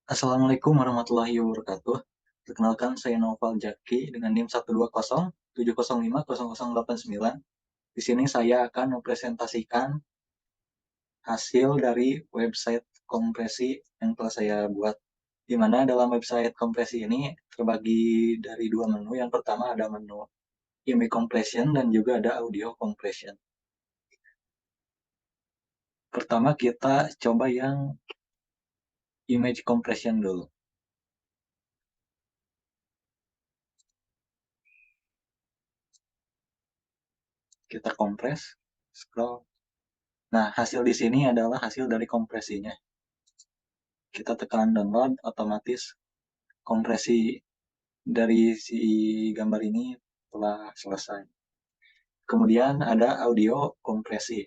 Assalamualaikum warahmatullahi wabarakatuh. Perkenalkan saya Naufal Jaki dengan NIM 12070050089. Di sini saya akan mempresentasikan hasil dari website kompresi yang telah saya buat. Di mana dalam website kompresi ini terbagi dari dua menu. Yang pertama ada menu image compression dan juga ada audio compression. Pertama kita coba yang image compression dulu. Kita kompres, scroll. Nah, hasil di sini adalah hasil dari kompresinya. Kita tekan download, otomatis kompresi dari si gambar ini telah selesai. Kemudian ada audio kompresi.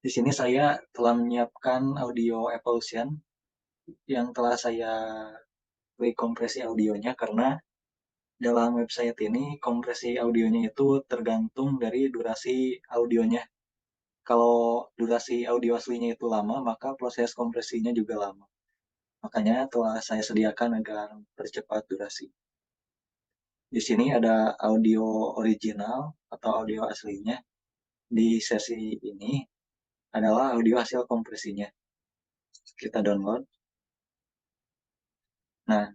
Di sini saya telah menyiapkan audio evolution yang telah saya klik kompresi audionya karena dalam website ini kompresi audionya itu tergantung dari durasi audionya. Kalau durasi audio aslinya itu lama, maka proses kompresinya juga lama. Makanya telah saya sediakan agar percepat durasi. Di sini ada audio original atau audio aslinya. Di sesi ini adalah audio hasil kompresinya. Kita download. Nah,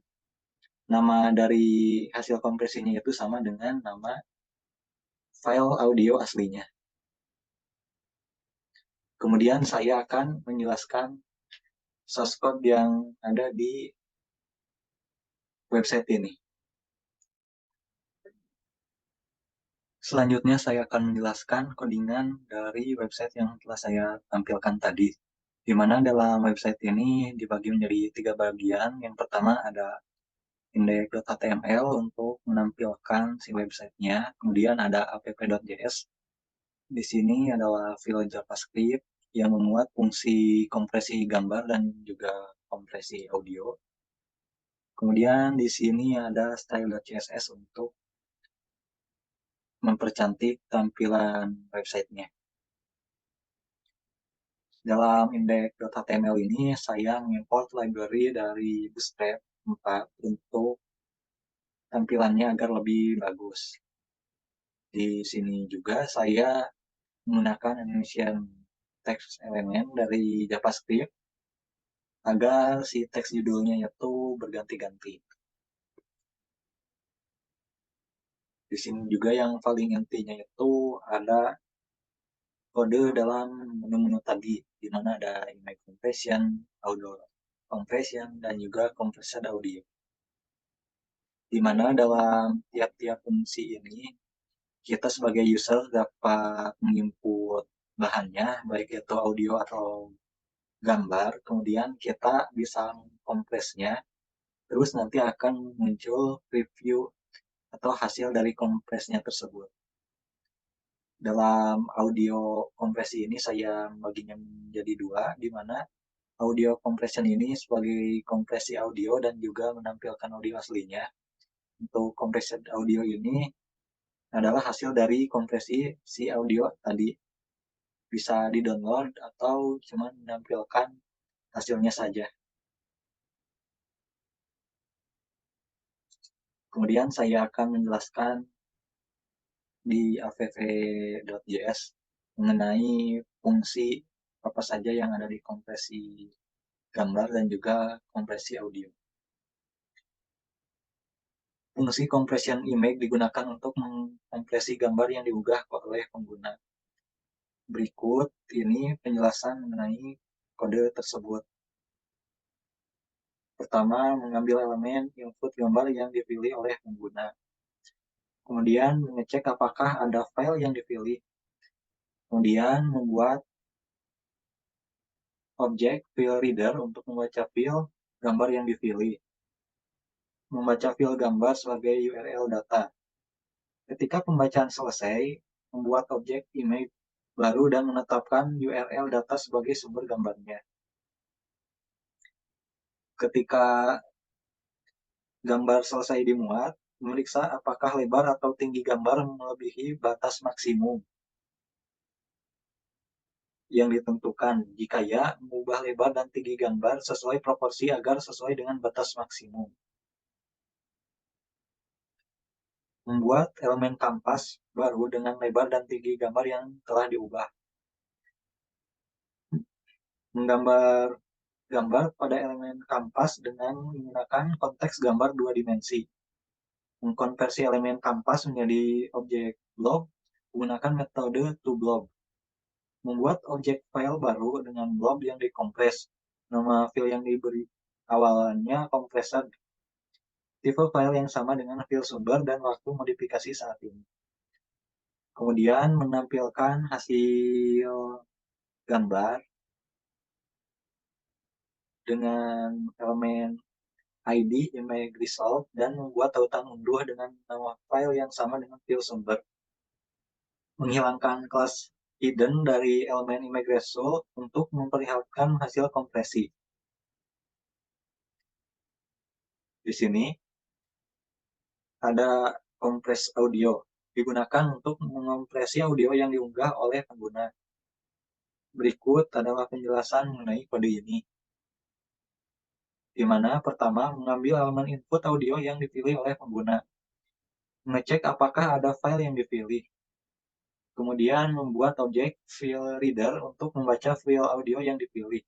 nama dari hasil kompresinya itu sama dengan nama file audio aslinya. Kemudian saya akan menjelaskan source code yang ada di website ini. Selanjutnya saya akan menjelaskan codingan dari website yang telah saya tampilkan tadi. Di mana dalam website ini dibagi menjadi 3 bagian. Yang pertama ada index.html untuk menampilkan si websitenya. Kemudian ada app.js. Di sini adalah file JavaScript yang memuat fungsi kompresi gambar dan juga kompresi audio. Kemudian di sini ada style.css untuk mempercantik tampilan websitenya. Dalam index.html ini saya mengimport library dari Bootstrap 4 untuk tampilannya agar lebih bagus. Di sini juga saya menggunakan animation text elemen dari JavaScript agar si teks judulnya itu berganti-ganti. Di sini juga yang paling intinya itu ada kode dalam menu-menu tadi, di mana ada image compression, audio compression, dan juga compressed audio. Di mana dalam tiap-tiap fungsi ini, kita sebagai user dapat menginput bahannya, baik itu audio atau gambar, kemudian kita bisa kompresnya, terus nanti akan muncul review atau hasil dari kompresnya tersebut. Dalam audio kompresi ini saya baginya menjadi dua, di mana audio compression ini sebagai kompresi audio dan juga menampilkan audio aslinya. Untuk compressed audio ini adalah hasil dari kompresi si audio tadi. Bisa di-download atau cuma menampilkan hasilnya saja. Kemudian saya akan menjelaskan di app.js mengenai fungsi apa saja yang ada di kompresi gambar dan juga kompresi audio. Fungsi compression image digunakan untuk mengkompresi gambar yang diunggah oleh pengguna. Berikut ini penjelasan mengenai kode tersebut. Pertama, mengambil elemen input gambar yang dipilih oleh pengguna. Kemudian mengecek apakah ada file yang dipilih. Kemudian membuat objek file reader untuk membaca file gambar yang dipilih. Membaca file gambar sebagai URL data. Ketika pembacaan selesai, membuat objek image baru dan menetapkan URL data sebagai sumber gambarnya. Ketika gambar selesai dimuat, memeriksa apakah lebar atau tinggi gambar melebihi batas maksimum. yang ditentukan. Jika ya, mengubah lebar dan tinggi gambar sesuai proporsi agar sesuai dengan batas maksimum. Membuat elemen kanvas baru dengan lebar dan tinggi gambar yang telah diubah. Menggambar gambar pada elemen kanvas dengan menggunakan konteks gambar dua dimensi. Mengkonversi elemen kanvas menjadi objek blob menggunakan metode toBlob. Membuat objek file baru dengan blob yang dikompres. Nama file yang diberi awalnya kompresor. Tipe file yang sama dengan file sumber dan waktu modifikasi saat ini. Kemudian menampilkan hasil gambar dengan elemen ID image result dan membuat tautan unduh dengan nama file yang sama dengan file sumber. Menghilangkan kelas hidden dari elemen image result untuk memperlihatkan hasil kompresi. Di sini ada kompres audio digunakan untuk mengompresi audio yang diunggah oleh pengguna. Berikut adalah penjelasan mengenai kode ini. Di mana pertama mengambil elemen input audio yang dipilih oleh pengguna. Mengecek apakah ada file yang dipilih. Kemudian membuat objek file reader untuk membaca file audio yang dipilih.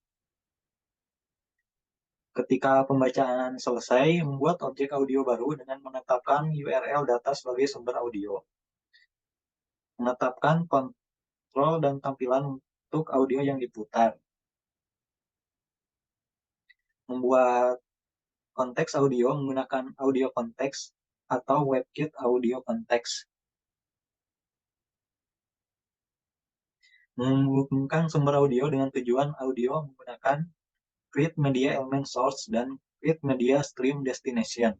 Ketika pembacaan selesai, membuat objek audio baru dengan menetapkan URL data sebagai sumber audio. Menetapkan kontrol dan tampilan untuk audio yang diputar. Membuat konteks audio menggunakan audio konteks atau WebKit audio konteks. Menghubungkan sumber audio dengan tujuan audio menggunakan create media element source dan create media stream destination.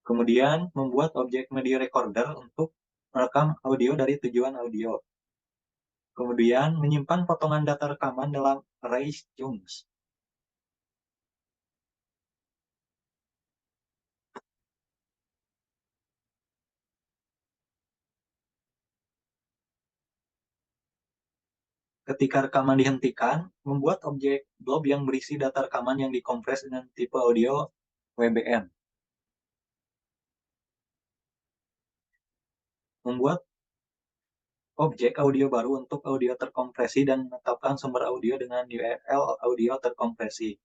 Kemudian membuat objek media recorder untuk merekam audio dari tujuan audio. Kemudian menyimpan potongan data rekaman dalam array chunks. Ketika rekaman dihentikan, membuat objek blob yang berisi data rekaman yang dikompres dengan tipe audio WBM. Membuat objek audio baru untuk audio terkompresi dan menetapkan sumber audio dengan URL audio terkompresi.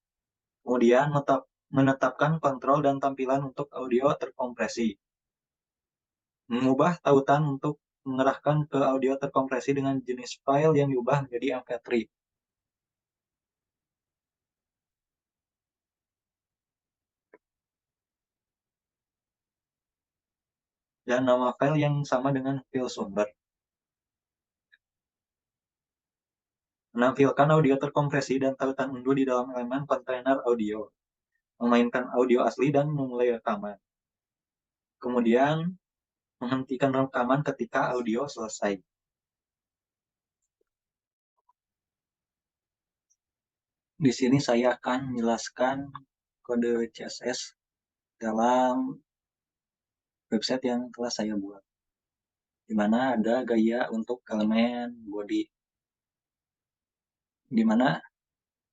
Kemudian menetapkan kontrol dan tampilan untuk audio terkompresi. Mengubah tautan untuk mengerahkan ke audio terkompresi dengan jenis file yang diubah menjadi MP3. Dan nama file yang sama dengan file sumber. Menampilkan audio terkompresi dan tautan unduh di dalam elemen kontainer audio. Memainkan audio asli dan memulai rekaman. Kemudian menghentikan rekaman ketika audio selesai. Di sini saya akan menjelaskan kode CSS dalam website yang telah saya buat. Di mana ada gaya untuk elemen body. Di mana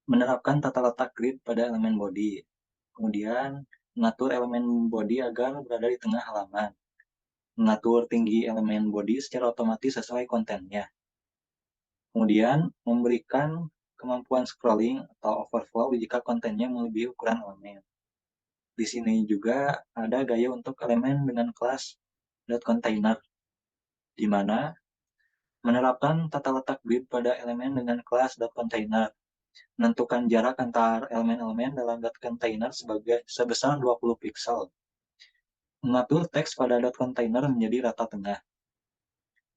menerapkan tata letak grid pada elemen body. Kemudian mengatur elemen body agar berada di tengah halaman. Mengatur tinggi elemen body secara otomatis sesuai kontennya. Kemudian memberikan kemampuan scrolling atau overflow jika kontennya melebihi ukuran elemen. Di sini juga ada gaya untuk elemen dengan kelas .container, di mana menerapkan tata letak grid pada elemen dengan kelas .container, menentukan jarak antar elemen-elemen dalam .container sebesar 20 pixel, mengatur teks pada .container menjadi rata tengah,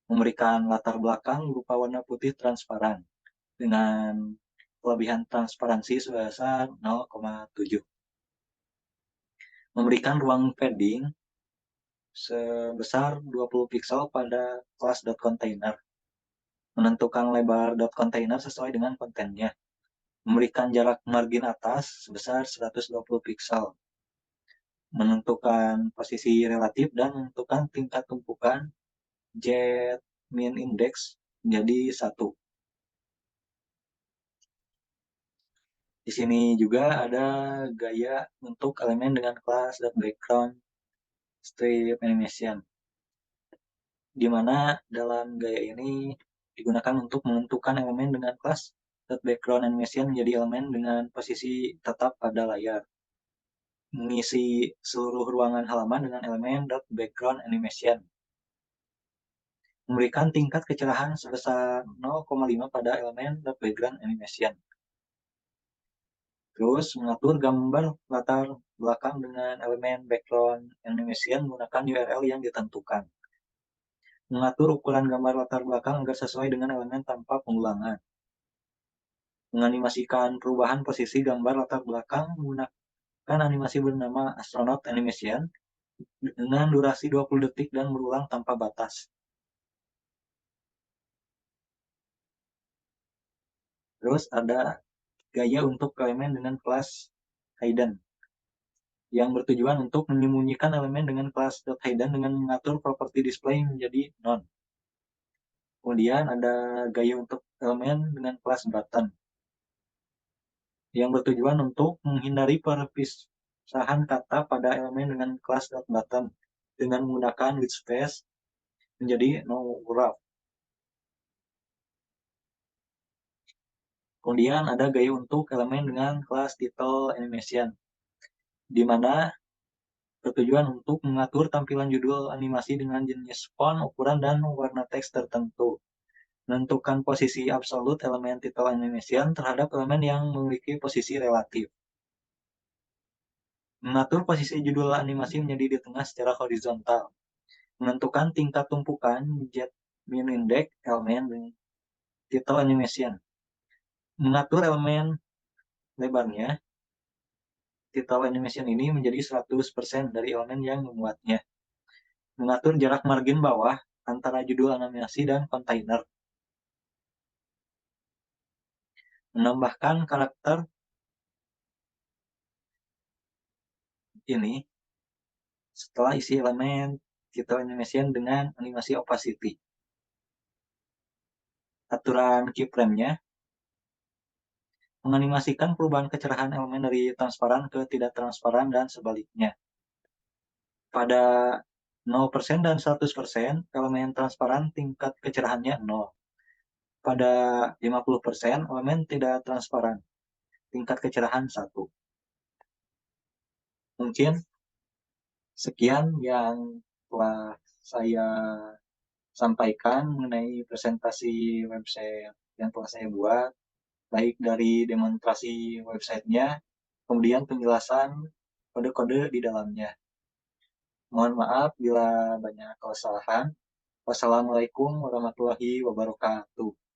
memberikan latar belakang berupa warna putih transparan dengan kelebihan transparansi sebesar 0,7. Memberikan ruang padding sebesar 20 pixel pada kelas .container. Menentukan lebar .container sesuai dengan kontennya. Memberikan jarak margin atas sebesar 120 pixel. menentukan posisi relatif, dan menentukan tingkat tumpukan jet min index menjadi 1. Di sini juga ada gaya untuk elemen dengan kelas .background strip animation, di mana dalam gaya ini digunakan untuk menentukan elemen dengan kelas .background animation menjadi elemen dengan posisi tetap pada layar, mengisi seluruh ruangan halaman dengan elemen .background animation, memberikan tingkat kecerahan sebesar 0,5 pada elemen background animation. Terus mengatur gambar latar belakang dengan elemen background animation menggunakan URL yang ditentukan. Mengatur ukuran gambar latar belakang agar sesuai dengan elemen tanpa pengulangan. Menganimasikan perubahan posisi gambar latar belakang menggunakan animasi bernama Astronaut Animation dengan durasi 20 detik dan berulang tanpa batas. Terus ada gaya untuk elemen dengan kelas hidden, yang bertujuan untuk menyembunyikan elemen dengan kelas .hidden dengan mengatur properti display menjadi none. Kemudian ada gaya untuk elemen dengan kelas button, yang bertujuan untuk menghindari perpisahan kata pada elemen dengan kelas .button dengan menggunakan with space menjadi no wrap. Kemudian ada gaya untuk elemen dengan kelas title animation, di mana bertujuan untuk mengatur tampilan judul animasi dengan jenis font, ukuran, dan warna teks tertentu. Menentukan posisi absolut elemen title animation terhadap elemen yang memiliki posisi relatif. Mengatur posisi judul animasi menjadi di tengah secara horizontal. Menentukan tingkat tumpukan jet min index elemen title animation. Mengatur elemen lebarnya title animation ini menjadi 100% dari elemen yang memuatnya. Mengatur jarak margin bawah antara judul animasi dan kontainer. Menambahkan karakter ini setelah isi elemen title animation dengan animasi opacity. Aturan keyframe-nya menganimasikan perubahan kecerahan elemen dari transparan ke tidak transparan dan sebaliknya. Pada 0% dan 100%, elemen transparan tingkat kecerahannya 0. Pada 50%, elemen tidak transparan, tingkat kecerahan 1. Mungkin sekian yang telah saya sampaikan mengenai presentasi website yang telah saya buat, baik dari demonstrasi websitenya, kemudian penjelasan kode-kode di dalamnya. Mohon maaf bila banyak kesalahan. Wassalamualaikum warahmatullahi wabarakatuh.